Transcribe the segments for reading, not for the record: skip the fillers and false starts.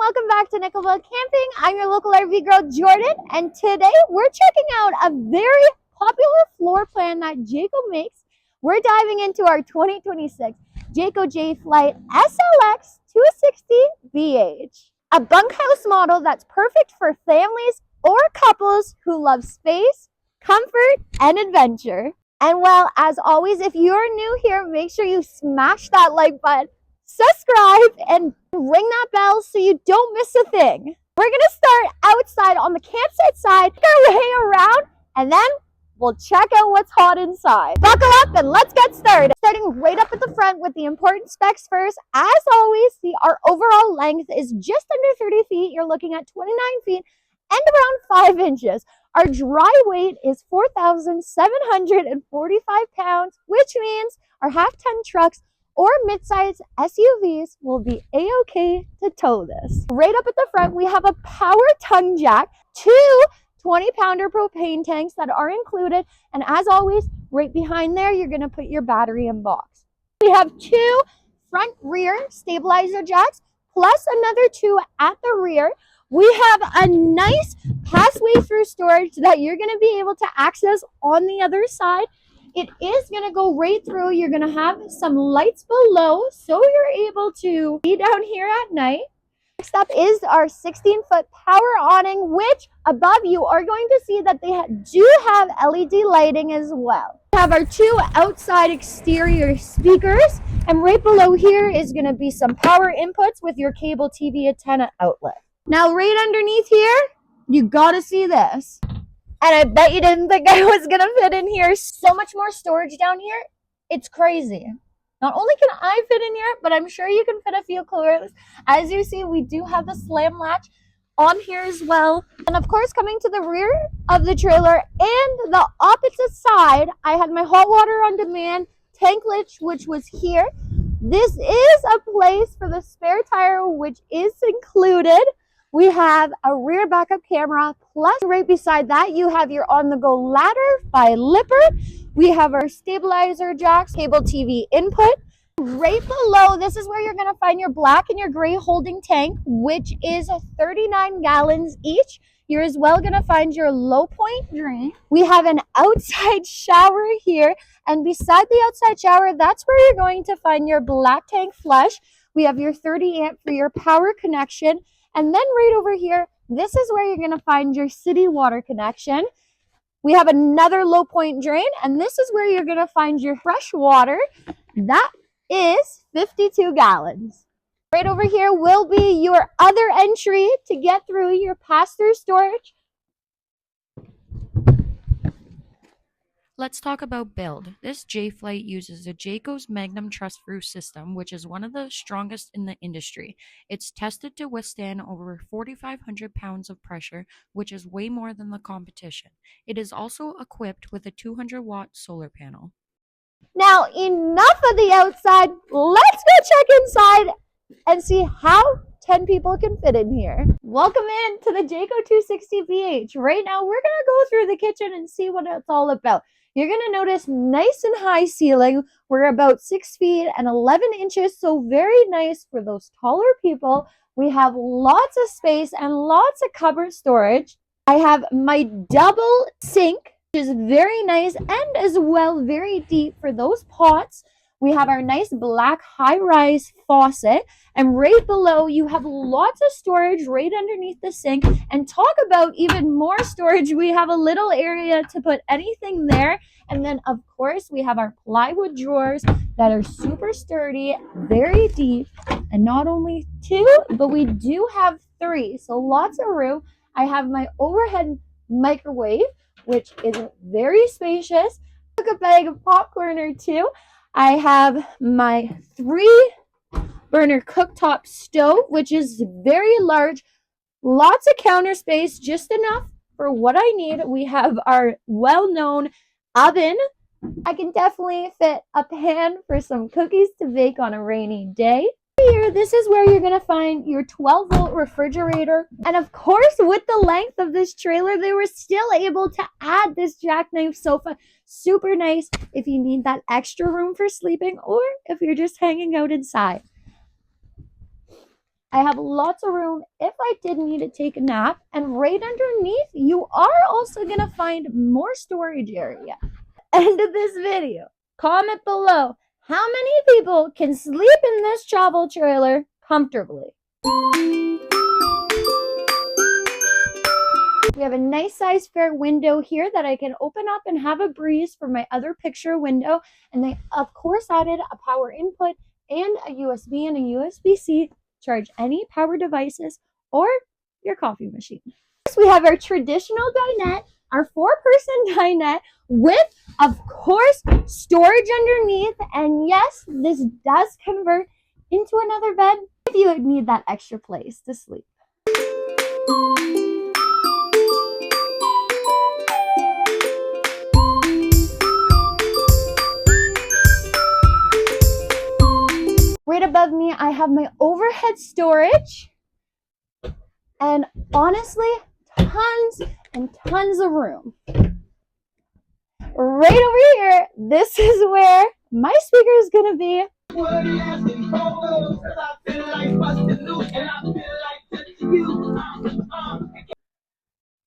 welcome back to Nickelbug Camping. I'm your local RV girl, Jordan, and today we're checking out a very popular floor plan that Jayco makes. We're diving into our 2026 Jayco J-Flight SLX 260BH, a bunkhouse model that's perfect for families or couples who love space, comfort, and adventure. And well, as always, if you're new here, make sure you smash that like button, subscribe, and ring that bell so you don't miss a thing. We're gonna start outside on the campsite side, work our way around, and then we'll check out what's hot inside. Buckle up and let's get started. Starting right up at the front with the important specs first. As always, our overall length is just under 30 feet. You're looking at 29 feet and around 5 inches. Our dry weight is 4,745 pounds, which means our half-ton trucks or mid-size SUVs will be a-okay to tow this. Right up at the front, we have a power tongue jack, 2 20-pounder propane tanks that are included, and as always, right behind there, you're gonna put your battery in box. We have 2 front-rear stabilizer jacks, plus another 2 at the rear. We have a nice passway through storage that you're gonna be able to access on the other side. It is going to go right through. You're going to have some lights below, so you're able to be down here at night. Next up is our 16-foot power awning, which above you are going to see that they do have LED lighting as well. We have our 2 outside exterior speakers, and right below here is going to be some power inputs with your cable TV antenna outlet. Now, right underneath here, you got to see this. And I bet you didn't think I was going to fit in here. So much more storage down here. It's crazy. Not only can I fit in here, but I'm sure you can fit a few clothes. As you see, we do have the slam latch on here as well. And of course, coming to the rear of the trailer and the opposite side, I had my hot water on demand tank latch, which was here. This is a place for the spare tire, which is included. We have a rear backup camera, plus right beside that, you have your on-the-go ladder by Lippert. We have our stabilizer jacks, cable TV input. Right below, this is where you're going to find your black and your gray holding tank, which is 39 gallons each. You're as well going to find your low point drain. We have an outside shower here, and beside the outside shower, that's where you're going to find your black tank flush. We have your 30 amp for your power connection. And then right over here, this is where you're going to find your city water connection. We have another low point drain, and this is where you're going to find your fresh water. That is 52 gallons. Right over here will be your other entry to get through your pass-through storage. Let's talk about build. This J-Flight uses the Jayco's Magnum truss roof system, which is one of the strongest in the industry. It's tested to withstand over 4,500 pounds of pressure, which is way more than the competition. It is also equipped with a 200-watt solar panel. Now, enough of the outside. Let's go check inside and see how 10 people can fit in here. Welcome in to the Jayco 260BH. Right now, we're going to go through the kitchen and see what it's all about. You're going to notice nice and high ceiling. We're about 6 feet and 11 inches, so very nice for those taller people. We have lots of space and lots of cupboard storage. I have my double sink, which is very nice and as well very deep for those pots. We have our nice black high-rise faucet, and right below you have lots of storage right underneath the sink. And talk about even more storage, we have a little area to put anything there. And then of course we have our plywood drawers that are super sturdy, very deep, and not only 2, but we do have 3, so lots of room. I have my overhead microwave, which is very spacious. Took a bag of popcorn or 2. I have my 3-burner cooktop stove, which is very large. Lots of counter space, just enough for what I need. We have our well-known oven. I can definitely fit a pan for some cookies to bake on a rainy day. Here, this is where you're going to find your 12-volt refrigerator. And of course, with the length of this trailer, they were still able to add this jackknife sofa. Super nice if you need that extra room for sleeping or if you're just hanging out inside. I have lots of room if I did need to take a nap. And right underneath, you are also going to find more storage area. End of this video. Comment below how many people can sleep in this travel trailer comfortably. We have a nice size fair window here that I can open up and have a breeze for my other picture window. And they, of course, added a power input and a USB and a USB-C to charge any power devices or your coffee machine. Next, we have our traditional dinette, our 4-person dinette with, of course, storage underneath. And yes, this does convert into another bed if you would need that extra place to sleep. Right above me, I have my overhead storage. And honestly, tons and tons of room. Right over here, this is where my speaker is going to be.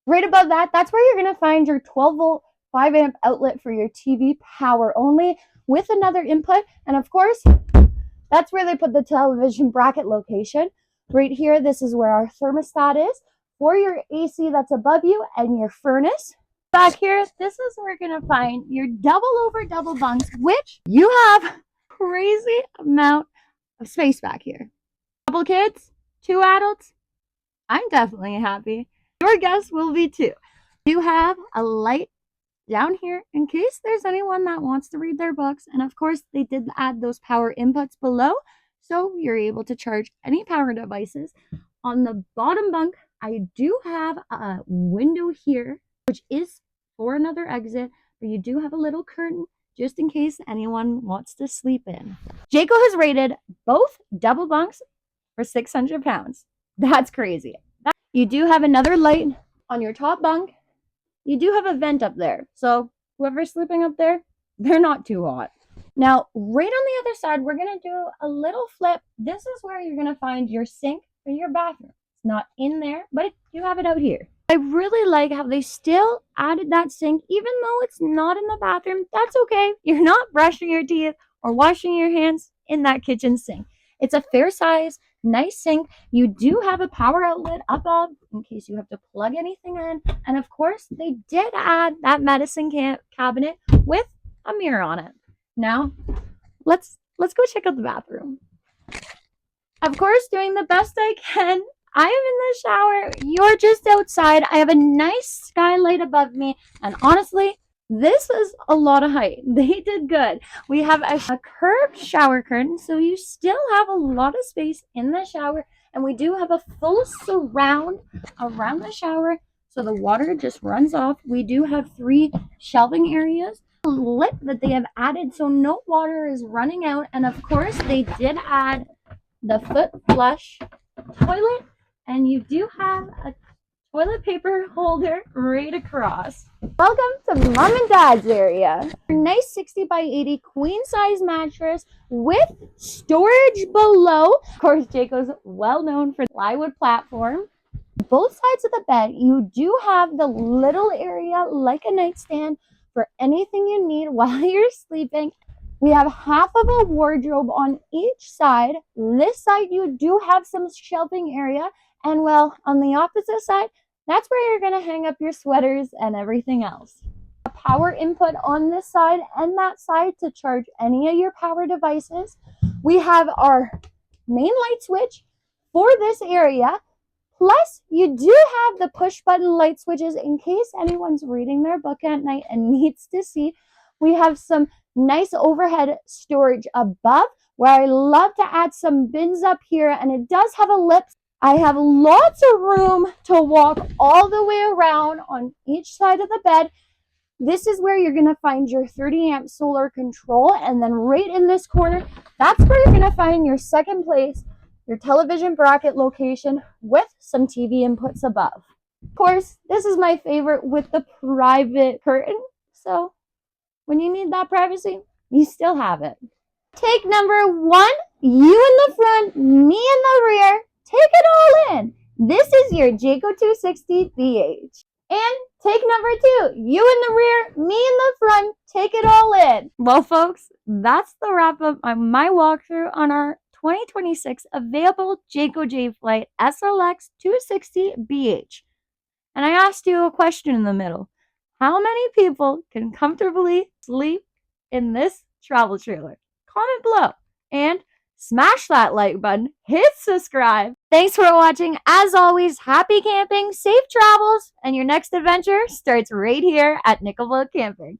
Right above that, that's where you're going to find your 12-volt 5-amp outlet for your TV power only with another input. And of course, that's where they put the television bracket location. Right here, this is where our thermostat is for your AC that's above you and your furnace. Back here, this is where you're going to find your double bunks, which you have crazy amount of space back here. Couple kids, 2 adults. I'm definitely happy. Your guests will be too. You have a light down here in case there's anyone that wants to read their books. And of course, they did add those power inputs below, so you're able to charge any power devices. On the bottom bunk, I do have a window here, which is for another exit, but you do have a little curtain just in case anyone wants to sleep in. Jayco has rated both double bunks for 600 pounds. That's crazy. You do have another light on your top bunk. You do have a vent up there, so whoever's sleeping up there, they're not too hot. Now, right on the other side, we're going to do a little flip. This is where you're going to find your sink for your bathroom. It's not in there, but you have it out here. I really like how they still added that sink, even though it's not in the bathroom. That's okay. You're not brushing your teeth or washing your hands in that kitchen sink. It's a fair size, nice sink. You do have a power outlet above in case you have to plug anything in. And of course, they did add that medicine cabinet with a mirror on it. Now, let's go check out the bathroom. Of course, doing the best I can. I am in the shower. You're just outside. I have a nice skylight above me. And honestly, this is a lot of height. They did good. We have a curved shower curtain, so you still have a lot of space in the shower. And we do have a full surround around the shower, so the water just runs off. We do have 3 shelving areas, lip that they have added, so no water is running out. And of course, they did add the foot flush toilet, and you do have a toilet paper holder right across. Welcome to Mom and Dad's area. A nice 60 by 80 queen size mattress with storage below. Of course, Jayco's well known for the plywood platform. Both sides of the bed, you do have the little area like a nightstand for anything you need while you're sleeping. We have half of a wardrobe on each side. This side, you do have some shelving area. And well, on the opposite side, that's where you're going to hang up your sweaters and everything else. A power input on this side and that side to charge any of your power devices. We have our main light switch for this area. Plus, you do have the push button light switches in case anyone's reading their book at night and needs to see. We have some nice overhead storage above where I love to add some bins up here, and it does have a lip. I have lots of room to walk all the way around on each side of the bed. This is where you're going to find your 30 amp solar control. And then right in this corner, that's where you're going to find your second place, your television bracket location with some TV inputs above. Of course, this is my favorite with the private curtain. So when you need that privacy, you still have it. Take number 1, you in the front, me in the rear. take it all in. This is your Jayco 260 BH. And take number 2, you in the rear, me in the front, take it all in. Well, folks, that's the wrap up on my walkthrough on our 2026 available Jayco J-Flight SLX 260 BH. And I asked you a question in the middle. How many people can comfortably sleep in this travel trailer? Comment below and smash that like button, hit subscribe. Thanks for watching. As always, happy camping, safe travels, and your next adventure starts right here at Nickelboat Camping.